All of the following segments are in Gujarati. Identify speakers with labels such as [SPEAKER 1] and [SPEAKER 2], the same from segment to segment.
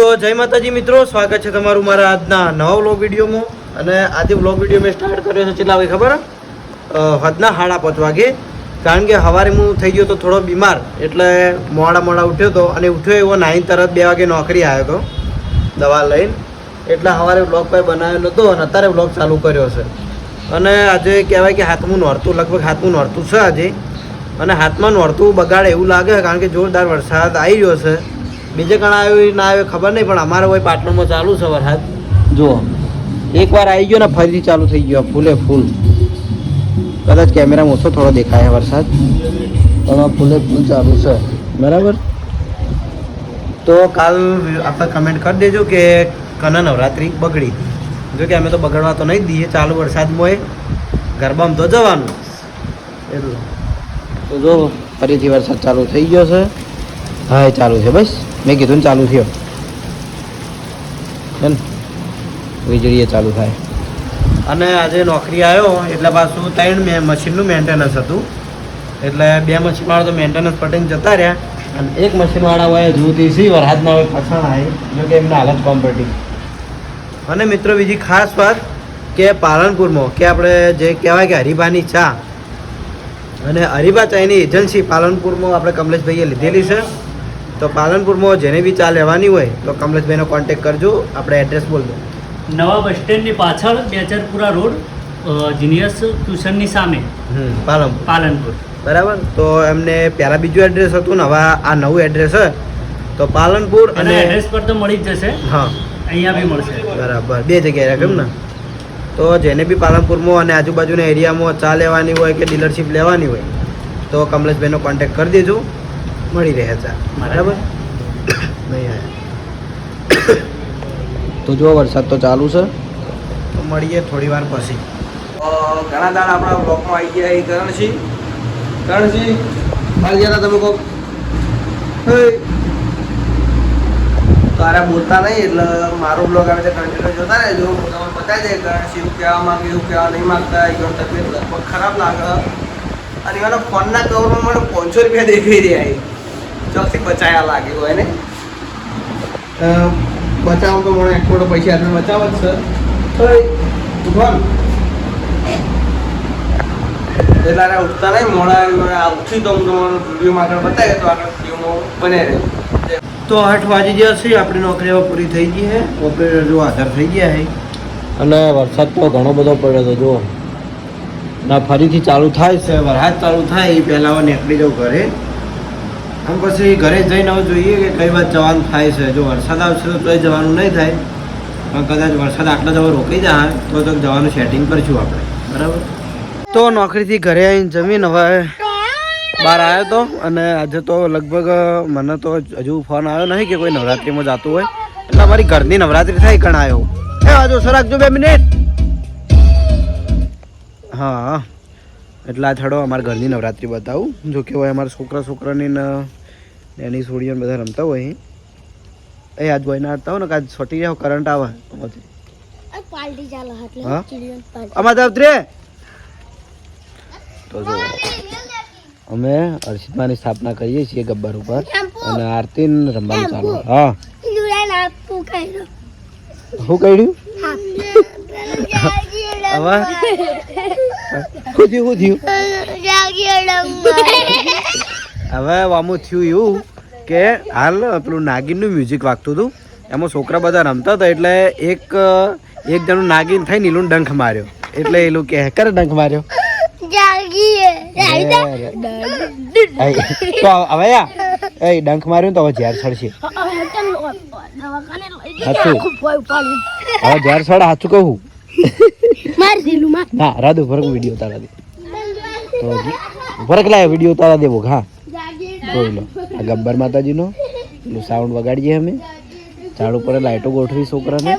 [SPEAKER 1] તો જય માતાજી મિત્રો, સ્વાગત છે તમારું મારા આજના નવા વ્લોગ વિડીયોમાં. અને આજે વ્લોગ વિડીયો મેં સ્ટાર્ટ કર્યો છે કેટલા વાગે ખબર? હદના 5:30 વાગે. કારણ કે સવારે હું થઈ ગયો તો થોડો બીમાર, એટલે મોડા ઉઠ્યો હતો. અને ઉઠ્યો એવો 9 તરત 2 વાગે નોકરી આવ્યો હતો દવા લઈને. એટલે સવારે વ્લોગ કોઈ બનાવ્યો નહોતો અને અત્યારે વ્લોગ ચાલુ કર્યો છે. અને આજે કહેવાય કે હાથમું નોરતું, લગભગ હાથમું નોરતું છે આજે. અને હાથમાં નોરતું બગાડે એવું લાગે, કારણ કે જોરદાર વરસાદ આવી રહ્યો છે. બીજે કણ આવ્યો ના આવ્યો ખબર નહીં, પણ અમારે હોય પાટણમાં ચાલુ છે વરસાદ. જુઓ, એકવાર આવી ગયો ને ફરીથી ચાલુ થઈ ગયો ફૂલે ફૂલ. કદાચ કેમેરામાં ઓછો થોડો દેખાય વરસાદ, પણ ફૂલે ફૂલ ચાલુ છે. બરાબર. તો કાલ આપણે કમેન્ટ કરી દેજો કે કના નવરાત્રિ બગડી. જો કે અમે તો બગડવા તો નહીં દઈએ, ચાલુ વરસાદમાં ગરબામાં તો જવાનું એટલું. તો જો ફરીથી વરસાદ ચાલુ થઈ ગયો છે. હા, એ ચાલુ છે. બસ મેં કીધું ને ચાલુ થયો. વીજળીએ ચાલુ થાય. અને આજે નોકરી આવ્યો એટલે પાછું 3 મશીનનું મેન્ટેનન્સ હતું. એટલે 2 મશીનવાળા તો મેન્ટેનન્સ પટીને જતા રહ્યા. અને 1 મશીનવાળા હોય જોતી સી વરસાદમાં હોય પછાણ આવી, જો કે એમને હાલત કોમ્પેટી. અને મિત્રો બીજી ખાસ વાત કે પાલનપુરમાં કે આપણે જે કહેવાય કે હરિભાની ચા, અને હરિભા ચાયની એજન્સી પાલનપુરમાં આપણે કમલેશભાઈએ લીધેલી છે. તો પાલનપુરમાં જેને બી ચા લેવાની હોય તો કમલેશભાઈનો કોન્ટેક્ટ કરજો. આપણે એડ્રેસ બોલ દો.
[SPEAKER 2] નવા બસ સ્ટેન્ડની પાછળ બેચરપુરા રોડ, જીનિયસ ટ્યુશનની સામે, પાલનપુર. બરાબર. તો એમને પહેલાં બીજું એડ્રેસ હતું ને હવે આ નવું એડ્રેસ છે. તો પાલનપુર અને એડ્રેસ પર તો મળી જ જશે. હા, અહીંયા બી મળશે. બરાબર, 2 જગ્યાએ કેમ ને. તો જેને બી પાલનપુરમાં અને આજુબાજુના એરિયામાં ચા લેવાની હોય કે ડીલરશીપ લેવાની હોય તો કમલેશભાઈનો કોન્ટેક્ટ કરી દેજો, મળી રહે ચા. બરાબર. નહીં આવ્યા તો જો વરસાદ તો ચાલુ છે. તો મળીએ થોડી વાર પછી. ઘણા દાડા આપણા બ્લોકમાં આવી ગયા એ કરણસિંહ બાર ગયા તમે કહો તારા બોલતા નહીં, એટલે મારો બ્લોગ આવે છે કન્ટિન્યુ જોતા રહેજો. હું તમને બતાવી દે કરણસિંહ એવું કહેવા માંગે એવું કહેવા નહીં માગતા. એ તબિયત લગભગ ખરાબ લાગે. અને એના ફોનના કવરમાં મને 500 રૂપિયા દેખાઈ રહ્યા. ચોકથી બચાયા લાગે હોય ને. બચાવો તો મને 1 કરોડ પૈસા આટલે બચાવો જ છે. એટલે ઉઠતા નહીં મોડા ઉઠી તો હું તમારો વિડીયોમાં આગળ બતાવીએ તો આગળ વિડીયોમાં બને રહે. તો 8 વાગી ગયા છે. આપણી નોકરી હવે પૂરી થઈ ગઈ છે. ઓપરેટર જો હાજર થઈ ગયા છે. અને વરસાદ તો ઘણો બધો પડ્યો હતો. જુઓ ના ફરીથી ચાલુ થાય છે. વરસાદ ચાલુ થાય એ પહેલાં હવે નીકળી જાઉં ઘરે. આમ પછી ઘરે જઈને હવે જોઈએ કે કઈ વાત જવાનું થાય છે. જો વરસાદ આવશે તો તોય જવાનું નહીં થાય, પણ કદાચ વરસાદ આટલા જવા રોકાઈ જાય તો જવાનું સેટિંગ કરીશું આપણે. બરાબર. તો નોકરીથી ઘરે આવીને જમીન હવે બહાર આવ્યો હતો. અને આજે તો લગભગ મને તો હજુ ફોન આવ્યો નહીં કે કોઈ નવરાત્રિમાં જતું હોય. એટલે અમારી ઘરની નવરાત્રિ થાય કણ આવ્યો. જો સર રાખજો 2 મિનિટ. હા, એટલે આ છડો અમારા ઘરની નવરાત્રિ બતાવું. જો કે હોય અમારા છોકરાની એની છોડીઓ બધા રમતા હોય એ આજ ગોઈને આવતા હોય ને આજ છોટી જાવ કરંટ આવે અમારે તરફ. તો જો અમે અર્ષિતમાની સ્થાપના કરીએ છીએ ગબ્બર ઉપર અને આરતી રમવાનું ચાલુ. હા, શું કહ્યું હવે શું થયું હવે વામું થયું એવું કે હાલ પેલું નાગિનનું મ્યુઝિક વાગતું હતું. એમાં છોકરા બધા રમતા હતા. એટલે એક જણું નાગિન થઈ નીલું ડંખ માર્યો. એટલે એલું કે કરે ડંખ માર્યો. તો હવે ડંખ માર્યું તો હવે ઝેર છડશે. હવે ઝેર છડ સાચું કહું ના રાધુ ફરક વિડીયો ઉતારા દે તો ફરક લાવે વિડીયો ઉતારા દેવો. હા, જોઈ લો આ ગબ્બર માતાજીનો સાઉન્ડ વગાડીએ અમે. ઝાડ ઉપર લાઈટો ગોઠવી છોકરાને.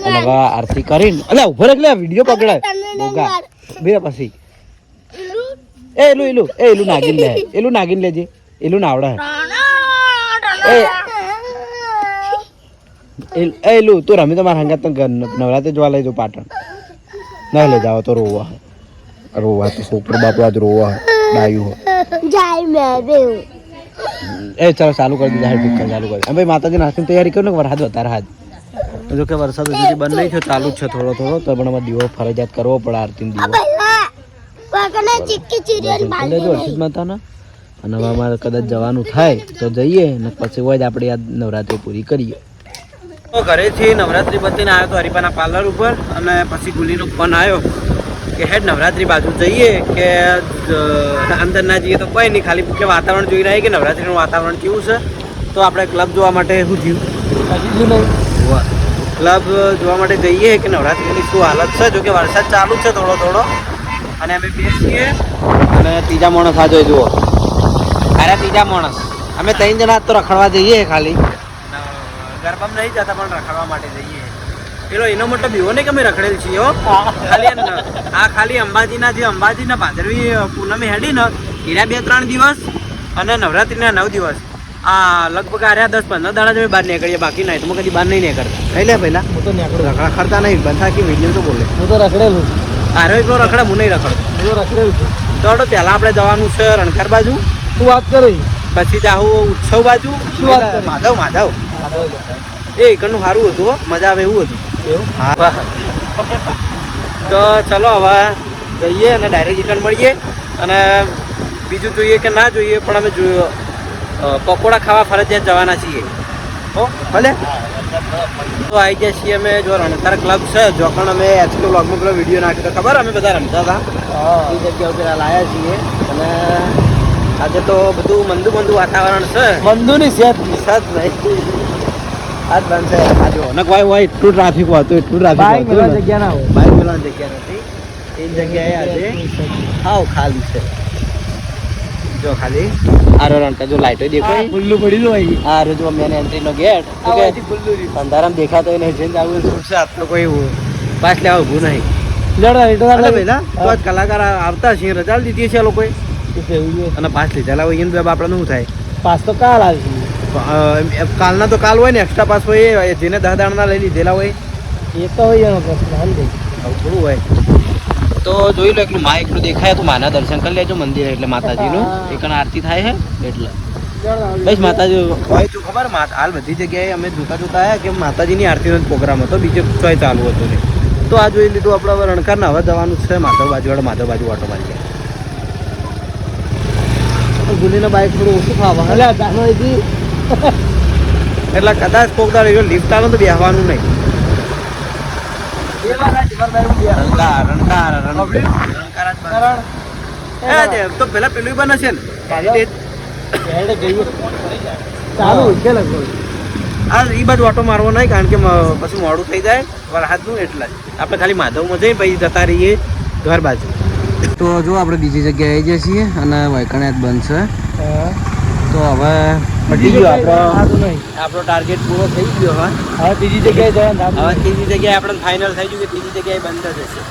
[SPEAKER 2] અને હવે આરતી કરીને અલ્યા ફરક લે વિડીયો પકડાય બોગા બે પછી એલું નાગીન લે. એલું નાગીન લેજે. એલું ના આવડે. એલું તું રમી તો મારા હંગાત નવરાત્રી જોવા લઈ જાઉં પાટણ ના લઈ જાવ તો રોવા તો છોકરો બાપુ આજ રોવા ડાયું
[SPEAKER 1] એ ચાલો ચાલુ કરી દીધા હે પિક્ચર ચાલુ કરી ભાઈ માતાજી નાસ્તની તૈયારી કરો ને વરસાદ વધારે હાજ જો કે વરસાદ હજી બંધ નહીં થયો ચાલુ જ છે થોડો થોડો તો પણ અમારે દીવો ફરજિયાત કરવો પડે આરતી દીવો હર્ષિત માતાના અને હવે અમારે કદાચ જવાનું થાય તો જઈએ ને પછી હોય જ આપણે આ નવરાત્રી પૂરી કરીએ તો ઘરેથી નવરાત્રી પતીને આવ્યો તો હરિપાના પાર્લર ઉપર અને પછી ગુલીનો ફોન આવ્યો કે હેડ નવરાત્રી બાજુ જઈએ કે અંદર ના જઈએ તો કોઈ નહીં ખાલી કે વાતાવરણ જોઈને આવીએ કે નવરાત્રીનું વાતાવરણ કેવું છે તો આપણે ક્લબ જોવા માટે શું થયું ક્લબ જોવા માટે જઈએ કે નવરાત્રીની શું હાલત છે જો કે વરસાદ ચાલુ છે થોડો થોડો અને અમે બેસીએ અને ત્રીજા માણસ આ જોઈ જુઓ અરે ત્રીજા માણસ અમે 3 જણા તો રખડવા જઈએ ખાલી ગરબામાં નહીં જતા પણ રખડવા માટે જઈએ પેલો એનો મતલબ એવો નહીં કે અમે રખડેલ છીએ હો ખાલી આ ખાલી અંબાજીના ભાદરવી પૂનમે હેડી ને એના 2-3 દિવસ અને નવરાત્રીના 9 દિવસ આ લગભગ આર્યા 10-15 દાડા જ અમે બહાર નીકળીએ બાકી નાઇટમાં કદી બહાર નહીં નીકળતા નહીં લે પહેલા હું તો રખડતા નહીં બંધા કે વિડીયો તો બોલે હું તો રખડેલું આરે એકલો રખડે હું નહીં રખડતો હું રખડેલું છું તો પહેલાં આપણે જવાનું છે રણકાર બાજુ શું વાત કરી પછી જાહું ઉત્સવ બાજુ શું વાત માધવ એ એકનું સારું હતું મજા આવે એવું હતું હા તો ચલો હવે જઈએ અને ડાયરેક્ટ રિટર્ન મળીએ અને બીજું જોઈએ કે ના જોઈએ પણ અમે પકોડા ખાવા ફરજિયાત જવાના છીએ હો ભલે તો આવી જાય છીએ અમે જો રણકાર ક્લબ છે જો પણ અમે એચકે વ્લોગમાં પેલો વિડીયો નાખ્યો તો ખબર અમે બધા રમતા હતા એ જગ્યા ઉપર લાયા છીએ અને આજે તો બધું મંદુ વાતાવરણ છે મંદુની સેત નહીં આજ બનશે આજે નકવાય હોય એટલું ટ્રાફિક હતું બાઇક મેળવાની જગ્યા ના હોય બાઇક મેળવાની જગ્યા નથી એ જગ્યાએ આજે હાવ ખાલી છે જો ખાલી આરો રણકા જો લાઈટો દેખાય ખુલ્લું પડેલું હોય આરો જો મેન એન્ટ્રીનો ગેટ અંધારામાં દેખાતો હોય નહીં જઈને આવું શું છે આટલો કોઈ પાસ લેવા ઊભું નહીં પહેલા તો આજ કલાકાર આવતા છે રજા દીધી છે આ લોકોએ અને પાસ લીધેલા હોય એને આપણે શું થાય પાસ તો કાલ આવશે કાલના તો કાલ હોય ને એક્સ્ટ્રા પાસ હોય જેને 10 દાણા લઈ લીધેલા હોય એ તો હોય એનો પ્રશ્ન થોડું હોય તો જોઈ લો એકલું માં એકલું દેખાય તો માના દર્શન કરી લેજો મંદિર એટલે માતાજીનું એકણ આરતી થાય છે એટલે બસ માતાજી હોય તો ખબર હાલ બધી જગ્યાએ અમે જોતા આવ્યા કે માતાજીની આરતીનો પ્રોગ્રામ હતો બીજો ચોય ચાલુ હતો ને તો આ જોઈ લીધું આપણે રણકારના હવે જવાનું છે માધવ બાજુ ઓટો મારી ગુલીનો બાઇક થોડું ઓછું ખાવા એટલે કદાચ પોકતા રહ્યો લિફ્ટ આલો તો બેસવાનું નહીં તો પેલા પેલું બને છે ને આ એ બાજુ ઓટો મારવો નહીં કારણ કે પછી મોડું થઈ જાય વરસાદનું એટલે જ આપણે ખાલી માધવમાં જઈએ પછી જતા રહીએ ઘર બાજુ તો જો આપણે બીજી જગ્યાએ આવી જઈએ છીએ અને વૈકણ્યા જ બનશે તો હવે પટી ગયો આપણો ટાર્ગેટ પૂરો થઈ ગયો હવે ત્રીજી જગ્યાએ આપણે ફાઇનલ થઈ ગયું કે ત્રીજી જગ્યાએ બંધ જ હશે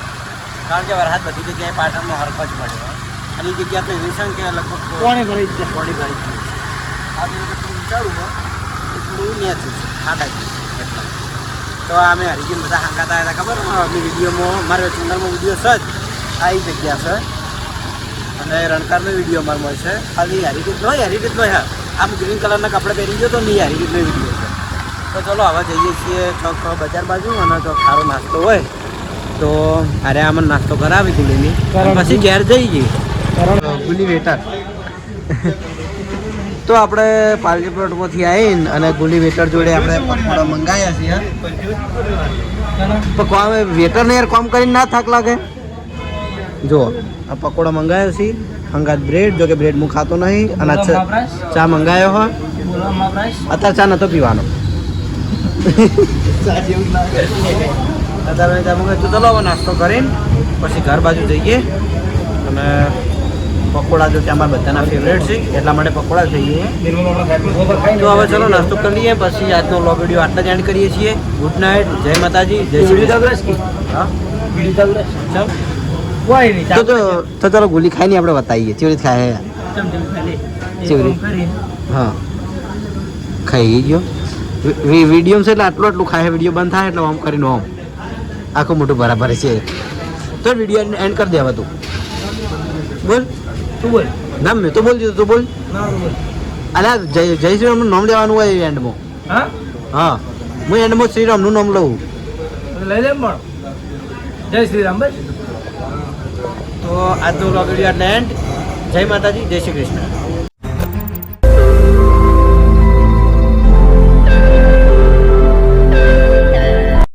[SPEAKER 1] કારણ કે વરસાદ બધી જગ્યાએ પાટણમાં હરફ જ પડે અને એ જગ્યા તો એવી છે કે લગભગ કોણે ભરી આ વિચારું એટલું નેચું છે તો અમે હરિજીન બધા હાંકાતા હતા ખબર અમે વિડીયોમાં મારા ચેનલમાં વિડીયો છે જ આ જગ્યા છે અને રણકારનો વિડીયો અમારે મળશે ખાલી હેરિટેજનો હા આમ ગ્રીન કલરના કપડાં પહેરી ગયો તો નહીં હેરિટેજનો વિડીયો છે તો ચલો હવે જઈએ છીએ ચોક બજાર બાજુ અને તો સારો નાસ્તો હોય તો અરે આમાં નાસ્તો કરાવી ગુલીની પછી ઘેર જઈ જઈએ ગુલી વેટર તો આપણે પાલજી પ્લોટમાંથી આવીને અને ગુલી વેટર જોડે આપણે પકોડા મંગાવ્યા છીએ તો વેટરને યાર કામ કરીને ના થાક લાગે જો આ પકોડા મંગાવ્યો છે હંગાત બ્રેડ જો કે બ્રેડ હું ખાતો નહીં અને ચા મંગાવ્યો હોય અત્યારે ચા નતો પીવાનો અત્યારે ચા મંગાવ્યો તો ચલો હવે નાસ્તો કરીને પછી ઘર બાજુ જઈએ અને પકોડા જો કે અમારા બધાના ફેવરેટ છે એટલા માટે પકોડા જઈએ તો હવે ચલો નાસ્તો કરી લઈએ પછી આજનો વ્લોગ વિડીયો આટલા જ એન્ડ કરીએ છીએ ગુડ નાઇટ જય માતાજી જય શ્રી હા તો ચાલો ગોલી ખાઈને આપણે બતાવીએ ચેવરી ખાય ચેવરી હા ખાઈ ગયો વિડીયો છે એટલે આટલું ખાય વિડીયો બંધ થાય એટલે આમ કરીને આમ આખું મોટું બરાબર છે તો વિડીયો એન્ડ કરી દેવા તું બોલ ના મેં તો બોલ દીધું તું બોલ અલ્યા જય શ્રી રામનું નામ લેવાનું હોય એન્ડમાં.
[SPEAKER 3] હા
[SPEAKER 1] હા હું એન્ડમાં શ્રીરામનું નામ લઉં.
[SPEAKER 3] લઈ લે પણ જય શ્રી રામ ભાઈ.
[SPEAKER 1] તો આજનો વ્લોગ વિડીયો એટલે એન્ડ. જય માતાજી, જય શ્રી કૃષ્ણ.